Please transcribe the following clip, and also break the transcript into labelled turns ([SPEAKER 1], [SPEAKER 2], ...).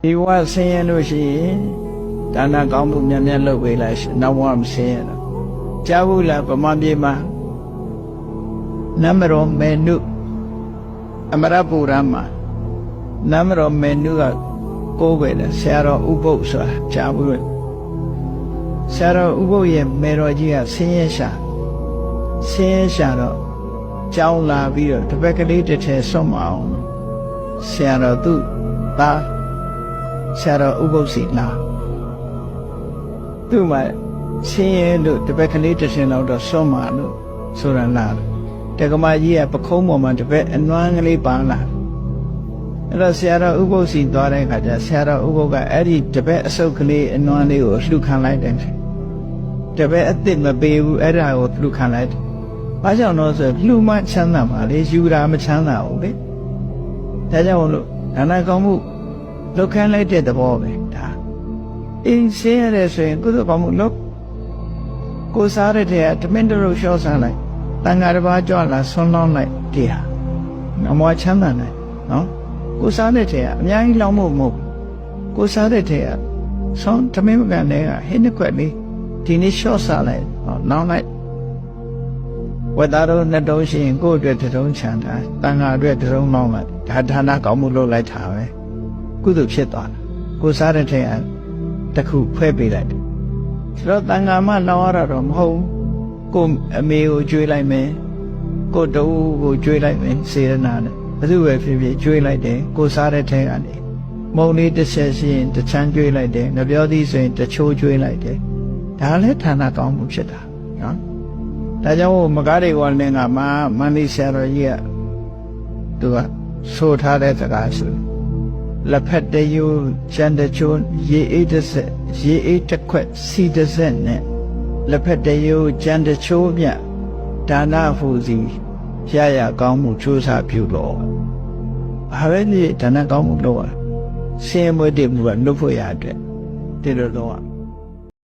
[SPEAKER 1] ဒီဝဆင်းရဲလို့ရှိရင်ဒါနကောင်းမှုများများလုပ်ပေးလိုက်ရှင်နောက်ဘဝမဆင်းရဲတော့ကြားဘူးလားဗမာပြည်မှာနမရောမေနုအမရပူရမှာနမရောမေနုကကိုးပဲလေဆရာတော်ဥပုပ်ဆိုတာကြားဘူးလေဆရာတော်ဥပုပ်ရဲ့မေတော်ကြီးကဆင်းရဲရှာတော့ကြောင်းလာပြီးတော့တပည့်ကလေးတစ်ထည်ဆွတ်မအောင်ဆရာတော်သူ့သားဆရာတော်ဥပုပ်စီလာသူ့မှာဆင်းရဲလို့တပည့်ကလေးတစ်ထည်လောက်တော့ဆွတ်မှာလို့ဆိုတာလားတက္ကမကြီးကပခုံးပေါ်မှာတပည့်အနွမ်းကလေးပါလာအဲ့တော့ဆရာတော်ဥပုပ်စီသွားတဲ့အခါကျဆရာတော်ဥပုပ်ကအဲ့ဒီတပည့်အစုပ်ကလေးအနွမ်းလေးကိုလှူခံလိုက်တယ်တပည့်အစ်စ်မပေးဘူးအဲ့ဒါကိုလှူခံလိုက်တယ်ဘာကြောင့်လို့ဆိုလှူမှချမ်းသာပါလေယူတာမချမ်းသာဘူးလေဒါကြောင့်လို့ဒါနကောင်းမှုလုပ်ခိုင်းလိုက်တဲ့သဘောပဲဒါအင်းရှင်းရတယ်ဆိုရင်ကုသိုလ်ကောင်းမှုလုပ်ကိုစားရတဲ့တမင်တို့ရှော့စားလိုက်တန်ဃာတစ်ပါးကြွလာဆွန်းလောင်းလိုက်တရားအမောချမ်းသာနိုင်နော်ကိုစားတဲ့တဲ့အများကြီးလောင်းဖို့မဟုတ်ကိုစားတဲ့တဲ့ဆွန်းတမင်မကန်တဲ့ကဟင်းတစ်ခွက်လေးဒီနေ့ရှော့စားလိုက်နောင်းလိုက်ဝတ်သားတို့နှစ်တုံးရှိရင်ကိုယ့်အတွက်တစ်တုံးချမ်းသာတန်ဃာအတွက်တစ်တုံးလောင်းလိုက်ဒါဌာနကောင်းမှုလုပ်လိုက်တာပဲကုသိုလ်ဖြစ်သွားတာကိုစားတဲ့တဲ့တခုဖွဲ့ပေးလိုက်တယ်ဆိုတော့တန်ဃာမှလောင်းရတော့မဟုတ်ကိုအမေကိုကျွေးလိုက်မယ်ကိုတူကိုကျွေးလိုက်မယ်စေရနာနဲ့ဘယ်သူပဲဖြစ်ဖြစ်ကျွေးလိုက်တယ်ကိုစားတဲ့ထဲကနေမုံလေးတစ်ချက်ရှိရင်တစ်ချမ်းကျွေးလိုက်တယ်ငပြောသီးဆိုရင်တစ်ချိုးကျွေးလိုက်တယ်ဒါလည်းဌာနကောင်းမှုဖြစ်တာနော်ဒါကြောင့်မကားတွေကလည်းငါမန္လိဆရာတော်ကြီးကသူကဆိုထားတဲ့စကားဆိုလက်ဖက်တယူကျန်တချိုးရေအိတ်တစ်ဆက်ရေအိတ်တစ်ခွက်စီတစ်ဆက်နဲ့လက်ဖက်တယူကျန်တချိုးမြဒါနဟုစီရကောင်းမှုချိုးစားပြုလို့ဘာပဲလေဒါနကောင်းမှုလုပ်ရဆင်းရဲမွေးတည်မှုကလွတ်ဖို့ရတဲ့ဒီလိုတော့